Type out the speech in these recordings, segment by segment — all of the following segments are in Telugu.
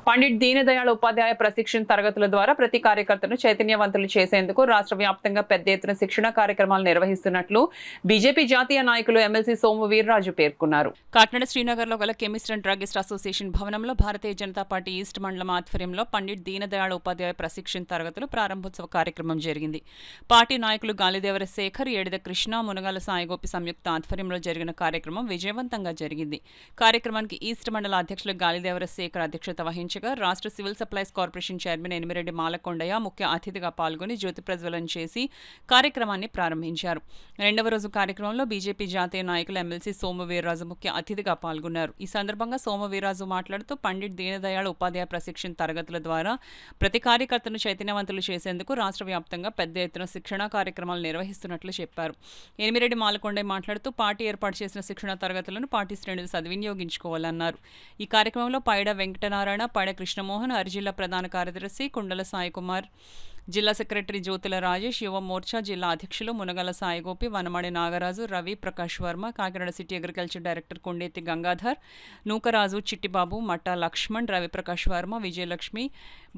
పండిట్ దీన్ దయాళ్ ఉపాధ్యాయ ప్రశిక్షణ తరగతుల ద్వారా ప్రతి కార్యకర్తను చైతన్యవంతులు చేసేందుకు రాష్ట్ర వ్యాప్తంగా పెద్ద ఎత్తున శిక్షణ కార్యక్రమాలు నిర్వహిస్తున్నట్లు బీజేపీ జాతీయ నాయకులు ఎమ్మెల్సీ సోము వీర్రాజు పేర్కొన్నారు. కాకినాడ శ్రీనగర్ లో గల కెమిస్ట్ అండ్ డ్రగ్గిస్ట్ అసోసియేషన్ భవనంలో భారతీయ జనతా పార్టీ ఈస్ట్ మండలం ఆధ్వర్యంలో పండిట్ దీన్ దయాళ్ ఉపాధ్యాయ ప్రశిక్షణ తరగతులు ప్రారంభోత్సవ కార్యక్రమం జరిగింది. పార్టీ నాయకులు గాలిదేవర శేఖర్, ఏడిద కృష్ణ, మునగాల సాయిగోపి సంయుక్త ఆధ్వర్యంలో జరిగిన కార్యక్రమం విజయవంతంగా జరిగింది. కార్యక్రమానికి ఈస్ట్ మండల అధ్యక్షులు గాలిదేవర శేఖర్ అధ్యక్షత వహించగా రాష్ట్ర civil supplies corporation chairman Enimireddy Malakondaiah ముఖ్య అతిథిగా పాల్గొని జ్యోతి ప్రజ్వలన చేసి కార్యక్రమాన్ని ప్రారంభించారు. రెండవ రోజు కార్యక్రమంలో బీజేపీ జాతీయ నాయకులు ఎమ్మెల్సీ సోము వీర్రాజు ముఖ్య అతిథిగా పాల్గొన్నారు. ఈ సందర్భంగా సోము వీర్రాజు మాట్లాడుతూ పండిట్ దీన్ దయాళ్ ఉపాధ్యాయ ప్రశిక్షణ తరగతుల ద్వారా ప్రతి కార్యకర్తను చైతన్యవంతులు చేసేందుకు రాష్ట్ర వ్యాప్తంగా పెద్ద ఎత్తున శిక్షణా కార్యక్రమాలు నిర్వహిస్తున్నట్లు చెప్పారు. ఎనిమిరెడ్డి మాలకొండయ్య మాట్లాడుతూ పార్టీ ఏర్పాటు చేసిన శిక్షణ తరగతులను పార్టీ శ్రేణులు సద్వినియోగించుకోవాలన్నారు. ఈ కార్యక్రమంలో పైడ వెంకటనారాయణ, పైడ కృష్ణమోహన్, అరిజిల్లా ప్రధాన కార్యదర్శి కుండల సాయికుమార్, జిల్లా సెక్రటరీ జ్యోతుల రాజేష్, యువ మోర్చా జిల్లా అధ్యక్షులు Munagala Saigopi, Vanamadi Nagaraju, Ravi, Prakash Varma, Kakinada city agriculture director Kondeti Gangadhar, Nookaraju, Chittibabu, Matta Lakshman, Ravi Prakash Varma, Vijayalakshmi,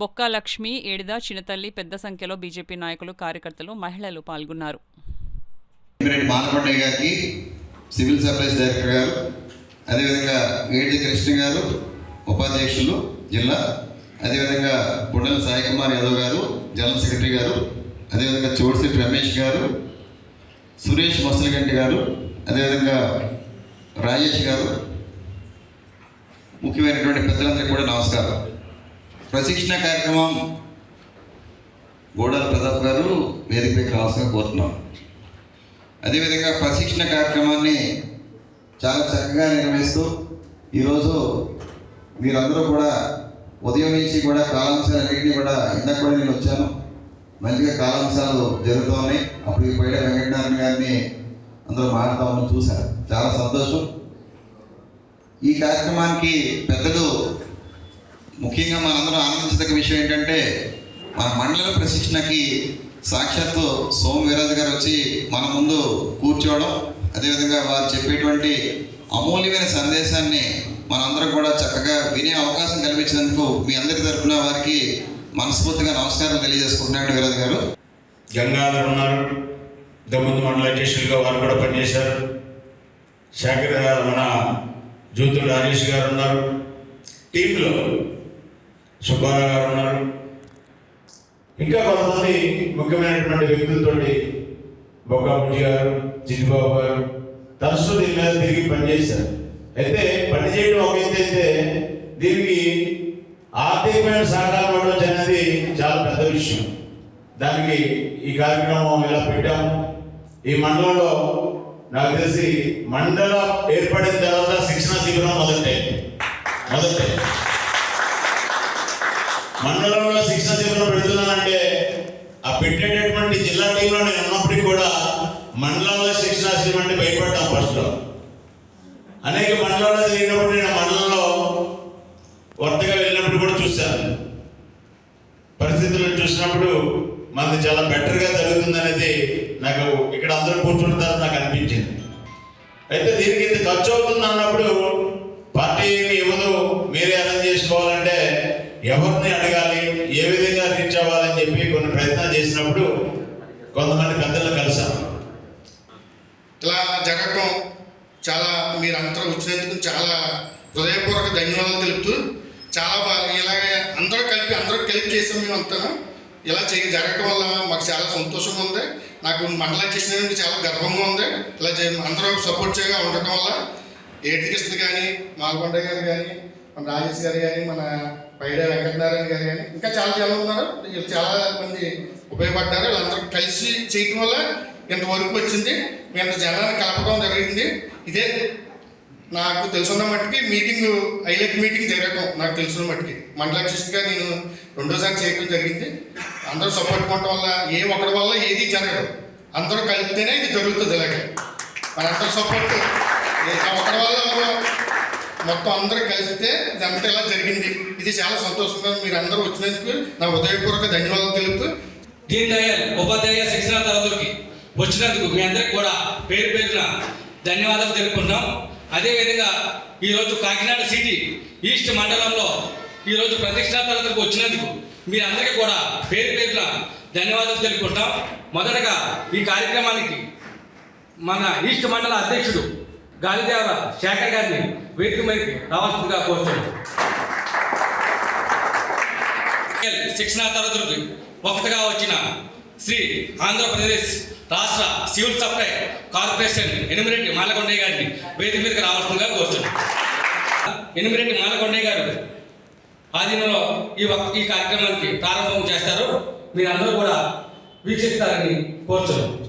Bokka Lakshmi, Edida, Chinnathalli పెద్ద సంఖ్యలో బీజేపీ నాయకులు, కార్యకర్తలు, మహిళలు పాల్గొన్నారు. సివిల్ సప్లైస్ డైరెక్టర్ గారు, అదేవిధంగా ఏడిద కృష్ణ గారు ఉపాధ్యక్షులు జిల్లా, అదేవిధంగా పుండల సాయికుమార్ యాదవ్ గారు జనరల్ సెక్రటరీ గారు, అదేవిధంగా చోడిశెట్టి రమేష్ గారు, సురేష్ మసలగంటి గారు, అదేవిధంగా రాజేష్ గారు, ముఖ్యమైనటువంటి పెద్దలందరికీ కూడా నమస్కారం. ప్రశిక్షణ కార్యక్రమం గోడాల ప్రతాప్ గారు వేదికపైకి రావాల్సిందిగా కోరుతున్నాం. అదేవిధంగా ప్రశిక్షణ కార్యక్రమాన్ని చాలా చక్కగా నిర్వహిస్తూ ఈరోజు మీరందరూ కూడా ఉదయం నుంచి కూడా కాలాంశాలన్నింటినీ కూడా ఇందాక కూడా నేను వచ్చాను, మంచిగా కాలాంశాలు జరుగుతూ ఉన్నాయి. అప్పుడు పైడ వెంకటనారాయణ గారిని అందరూ మాట్లాడుతూ ఉన్నాం, చూశారు, చాలా సంతోషం. ఈ కార్యక్రమానికి పెద్దలు ముఖ్యంగా మనందరూ ఆనందించదగ్గ విషయం ఏంటంటే మన మండల ప్రశిక్షణకి సాక్షాత్తు సోము వీర్రాజు గారు వచ్చి మన ముందు కూర్చోవడం, అదేవిధంగా వారు చెప్పేటువంటి అమూల్యమైన సందేశాన్ని మనందరం కూడా చక్కగా వినే అవకాశం కల్పించినందుకు మీ అందరి తరఫున వారికి మనస్ఫూర్తిగా నమస్కారం తెలియజేసుకుంటున్నాడు. వీర్రాజు గారు గంగాధర్ ఉన్నారు, ఇంతకుముందు మండల అధ్యక్షులుగా వారు కూడా పనిచేశారు. శేఖర్ గారు, మన జ్యోతుల రాజేష్ గారు ఉన్నారు, టీంలో సుబ్బారావు గారు ఉన్నారు, ఇంకా కొంతమంది ముఖ్యమైనటువంటి వ్యక్తులతోటి బొగ్గాబుజ్జి గారు, చిట్టిబాబు గారు తరచూ దీని మీద తిరిగి పనిచేశారు. అయితే పని చేయడం ఒక అయితే దీనికి ఆర్థికమైన సహకారం ఇవ్వడం అనేది చాలా పెద్ద విషయం. దానికి ఈ కార్యక్రమం ఇలా పెట్టాము. ఈ మండలంలో నాకు తెలిసి మండలం ఏర్పడిన తర్వాత శిక్షణ శిబిరం మొదటే మండలంలో శిక్షణ శిబిరం పెడుతున్నానంటే ఆ పెట్టేటటువంటి జిల్లా టీంలో నేను ఉన్నప్పటికీ కూడా మండలంలో శిక్షణ శిబిరం అంటే భయపడ్డాను. ఫస్ట్లో అనేక మండలాల్లో జరిగినప్పుడు నేను మండలంలో వర్తగా వెళ్ళినప్పుడు కూడా చూశాను. పరిస్థితులను చూసినప్పుడు మనది చాలా బెటర్గా జరుగుతుంది అనేది నాకు ఇక్కడ అందరూ కూర్చుంటారని నాకు అనిపించింది. అయితే దీనికి ఇంత ఖర్చు అవుతుంది అన్నప్పుడు పార్టీని ఇవ్వదు, మీరే అరేంజ్ చేసుకోవాలంటే ఎవరిని అడగాలి, ఏ విధంగా రీచ్ అవ్వాలని చెప్పి కొన్ని ప్రయత్నాలు చేసినప్పుడు కొంతమంది పెద్దలను కలిసాం. ఇలా జరగటం చాలా మీరందరూ వచ్చినందుకు చాలా హృదయపూర్వక ధన్యవాదాలు తెలుపుతూ చాలా బాగా ఇలాగే అందరూ కలిపి చేసాం. మేము అంతా ఇలా జరగడం వల్ల మాకు చాలా సంతోషంగా ఉంది. నాకు మండల చేసినందుకు చాలా గర్వంగా ఉంది. ఇలా అందరూ సపోర్ట్ చేయగా ఉండటం వల్ల ఏడిద కృష్ణ కానీ, మాలకొండ గారు కానీ, మన రాజేష్ గారు కానీ, మన పైడ వెంకటనారాయణ గారు కానీ, ఇంకా చాలా జనం ఉన్నారు. చాలా మంది ఉపయోగపడ్డారు. వీళ్ళందరూ కలిసి చేయటం వల్ల ఇంతవరకు వచ్చింది. మేము జనాన్ని కలపడం జరిగింది. ఇదే నాకు తెలుసున్న మట్టుకి హైలైట్ మీటింగ్ జరగడం నాకు తెలుసున్న మట్టుకి మండల అధ్యక్షుడిగా నేను రెండోసారి చేయడం జరిగింది. అందరూ సపోర్ట్ కొట్టడం వల్ల ఒకరి వల్ల ఏది జరగదు, అందరూ కలిపితేనే ఇది జరుగుతుంది. ఇలాగే మనందరూ సపోర్ట్ ఒకరి వల్ల మొత్తం అందరూ కలిపితే ఇదంతా ఇలా జరిగింది. ఇది చాలా సంతోషంగా మీరు అందరూ వచ్చినందుకు నా హృదయపూర్వక ధన్యవాదాలు తెలుపుతూ దీన్ దయాళ్ ఉపాధ్యాయ శిక్షణ తరగతులకి వచ్చినందుకు మీ అందరికి కూడా పేరు పేరున ధన్యవాదాలు తెలుపుకుంటాం. అదేవిధంగా ఈరోజు కాకినాడ సిటీ ఈస్ట్ మండలంలో ఈరోజు ప్రతిష్ఠా తరగతికి వచ్చినందుకు మీ అందరికీ కూడా పేరు పేరున ధన్యవాదాలు తెలుపుకుంటాం. మొదటగా ఈ కార్యక్రమానికి మన ఈస్ట్ మండల అధ్యక్షుడు గాలిదేవ శేఖర్ గారిని వేదిక మీదకి రావాల్సిందిగా కోరుతున్నాం. శిక్షణా తరగతులకు వక్తగా వచ్చిన శ్రీ ఆంధ్రప్రదేశ్ రాష్ట్ర civil supply corporation Enimireddy Malakondaiah గారిని వేదిక మీదకి రావాల్సిందిగా కోరుతున్నాం. ఎనిమిరెడ్డి మాలకొండయ్య గారు ఆధీనంలో ఈ కార్యక్రమానికి ప్రారంభం చేస్తారు. మీరందరూ కూడా వీక్షిస్తారని కోరుతున్నాం.